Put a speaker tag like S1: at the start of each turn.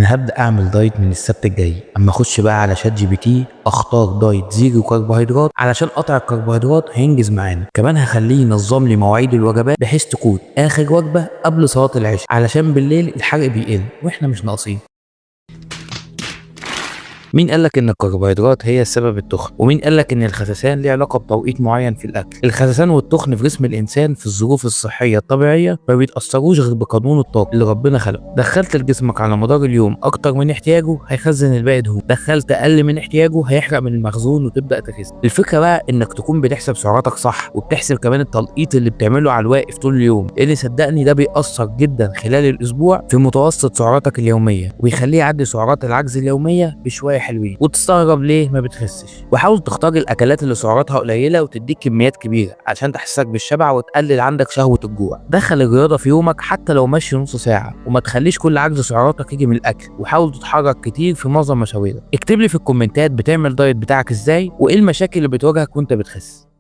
S1: انا هبدا اعمل دايت من السبت الجاي، اما اخش بقى على شات جي بي تي اختار دايت زيرو كربوهيدرات علشان قطع الكربوهيدرات هينجز معانا. كمان هخليه ينظم لي مواعيد الوجبات بحيث تكون اخر وجبه قبل صلاه العشاء علشان بالليل الحرق بيقل واحنا مش ناقصين. مين قالك ان الكربوهيدرات هي سبب التخن؟ ومين قالك ان الخسسان ليه علاقه بتوقيت معين في الاكل؟ الخسسان والتخن في جسم الانسان في الظروف الصحيه الطبيعيه ما بيتاثروش غير بقانون الطاقه اللي ربنا خلقه. دخلت لجسمك على مدار اليوم اكتر من احتياجه هيخزن الباقي دهون، دخلت اقل من احتياجه هيحرق من المخزون وتبدا تخس. الفكره بقى انك تكون بتحسب سعراتك صح، وبتحسب كمان التنقيط اللي بتعمله على الواقف طول اليوم، لان صدقني ده بيأثر جدا خلال الاسبوع في متوسط سعراتك اليوميه، ويخليه يعدي سعرات العجز اليوميه بشويه حلوين. وتستغرب ليه ما بتخسش. وحاول تختار الاكلات اللي سعراتها قليله وتديك كميات كبيره عشان تحسسك بالشبع وتقلل عندك شهوه الجوع. دخل الرياضه في يومك حتى لو مشي نص ساعه، وما تخليش كل عجز سعراتك يجي من الاكل، وحاول تتحرك كتير في معظم مشاويرك. اكتب لي في الكومنتات بتعمل دايت بتاعك ازاي، وايه المشاكل اللي بتواجهك وانت بتخس.